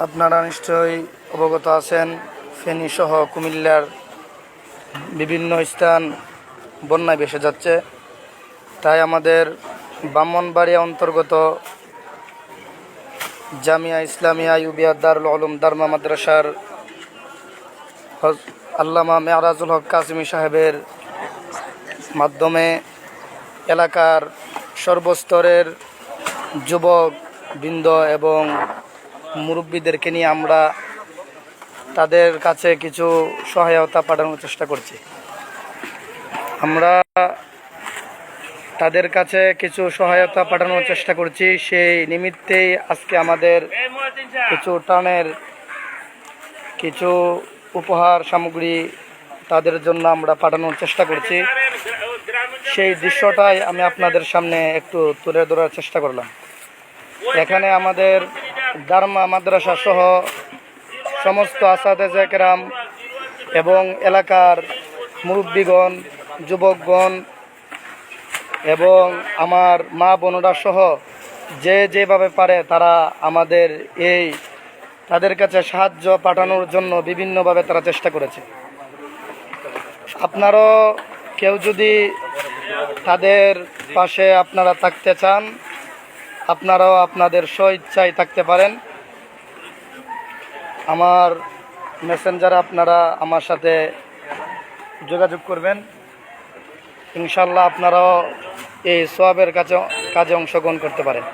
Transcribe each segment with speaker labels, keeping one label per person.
Speaker 1: আপনারা নিশ্চয়ই অবগত আছেন, ফেনী সহ কুমিল্লার বিভিন্ন স্থান বন্যায় ভেসে যাচ্ছে। তাই আমাদের ব্রাহ্মণবাড়িয়া অন্তর্গত জামিয়া ইসলামিয়া ইউবিয়া দারুল উলুম দারমা মাদ্রাসার আল্লামা মেরাজুল হক কাসিমি সাহেবের মাধ্যমে এলাকার সর্বস্তরের যুবক বৃন্দ এবং মুরব্বীদেরকে নিয়ে আমরা তাদের কাছে কিছু সহায়তা পাঠানোর চেষ্টা করছি। আমরা তাদের কাছে কিছু সহায়তা পাঠানোর চেষ্টা করছি। সেই নিমিত্তেই আজকে আমাদের কিছু টানের কিছু উপহার সামগ্রী তাদের জন্য আমরা পাঠানোর চেষ্টা করছি। সেই দৃশ্যটাই আমি আপনাদের সামনে একটু তুলে ধরার চেষ্টা করলাম। এখানে আমাদের দারমা মাদ্রাসা সহ সমস্ত আসাদেজে কেরাম এবং এলাকার মুরব্বীগণ, যুবকগণ এবং আমার মা বোনরা সহ যে যেভাবে পারে তারা আমাদের তাদের কাছে সাহায্য পাঠানোর জন্য বিভিন্নভাবে তারা চেষ্টা করেছে। আপনারাও কেউ যদি তাদের পাশে আপনারা থাকতে চান, আপনারাও আপনাদের স্বইচ্ছায় থাকতে পারেন। আমার মেসেঞ্জারে আপনারা আমার সাথে যোগাযোগ করবেন। ইনশাল্লাহ আপনারাও এই সোয়াবের কাজে অংশগ্রহণ করতে পারেন।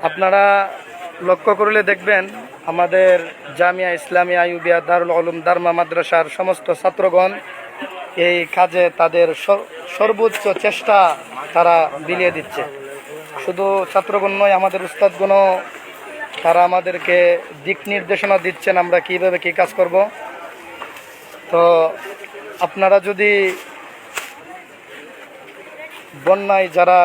Speaker 1: আপনারা লক্ষ্য করলে দেখবেন আমাদের জামিয়া ইসলামিয়া আইয়ুবিয়া দারুল উলুম দারমা মাদ্রাসার সমস্ত ছাত্রগণ এই কাজে তাদের সর্বোচ্চ চেষ্টা তারা বিলিয়ে দিচ্ছে। শুধু ছাত্রগণ নয়, আমাদের উস্তাদগণও তারা আমাদেরকে দিক নির্দেশনা দিচ্ছেন আমরা কীভাবে কী কাজ করব। তো আপনারা যদি বন্যায় যারা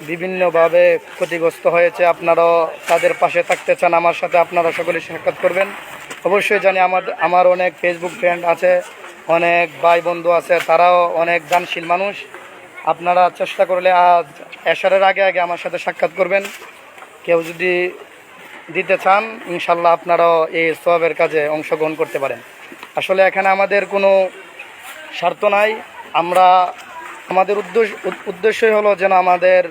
Speaker 1: বিভিন্নভাবে ক্ষতিগ্রস্ত হয়েছে আপনারাও তাদের পাশে থাকতে চান, আমার সাথে আপনারা সকলে সাক্ষাৎ করবেন। অবশ্যই জানি আমার অনেক ফেসবুক ফ্রেন্ড আছে, অনেক ভাই বন্ধু আছে, তারাও অনেক দানশীল মানুষ। আপনারা চেষ্টা করলে আজ এশারের আগে আমার সাথে সাক্ষাৎ করবেন। কেউ যদি দিতে চান ইনশাল্লাহ আপনারাও এই সওয়াবের কাজে অংশগ্রহণ করতে পারেন। আসলে এখানে আমাদের কোনো স্বার্থ নাই। আমাদের উদ্দেশ্যই হলো যেন আমাদের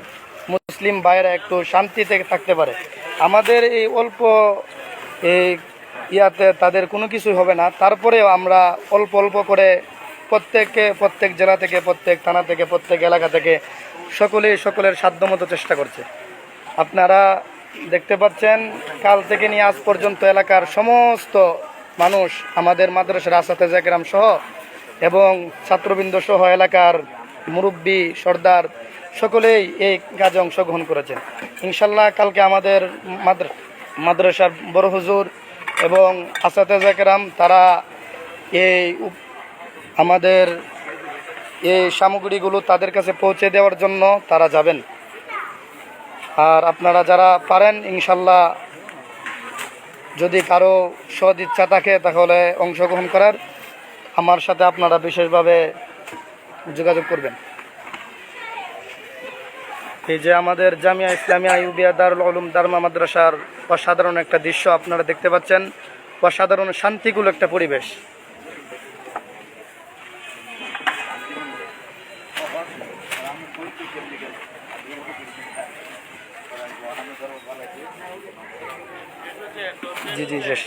Speaker 1: মুসলিম ভাইয়েরা একটু শান্তিতে থাকতে পারে। আমাদের এই অল্প ইয়াতে তাদের কোনো কিছুই হবে না, তারপরেও আমরা অল্প অল্প করে প্রত্যেক জেলা থেকে, প্রত্যেক থানা থেকে, প্রত্যেক এলাকা থেকে সকলের সাধ্যমতো চেষ্টা করছে। আপনারা দেখতে পাচ্ছেন কাল থেকে নিয়ে আজ পর্যন্ত এলাকার সমস্ত মানুষ আমাদের মাদ্রাসার আসাতেজে কেরাম সহ এবং ছাত্রবৃন্দ সহ এলাকার মুরব্বী সর্দার সকলেই এই কাজে অংশগ্রহণ করেছেন। ইনশাল্লাহ কালকে আমাদের মাদ্রাসার বড় হুজুর এবং আসাতেজে কেরাম তারা আমাদের এই সামগ্রীগুলো তাদের কাছে পৌঁছে দেওয়ার জন্য তারা যাবেন। আর আপনারা যারা পারেন ইনশাল্লাহ যদি কারো সদ ইচ্ছা থাকে তাহলে অংশগ্রহণ করার আমার সাথে আপনারা বিশেষভাবে যোগাযোগ করবেন। এই যে আমাদের জামিয়া ইসলামিয়া আইয়ুবিয়া দারুল উলুম দারমা মাদ্রাসার অসাধারণ একটা দৃশ্য আপনারা দেখতে পাচ্ছেন, অসাধারণ শান্তিকুল একটা পরিবেশ। জি শেষ।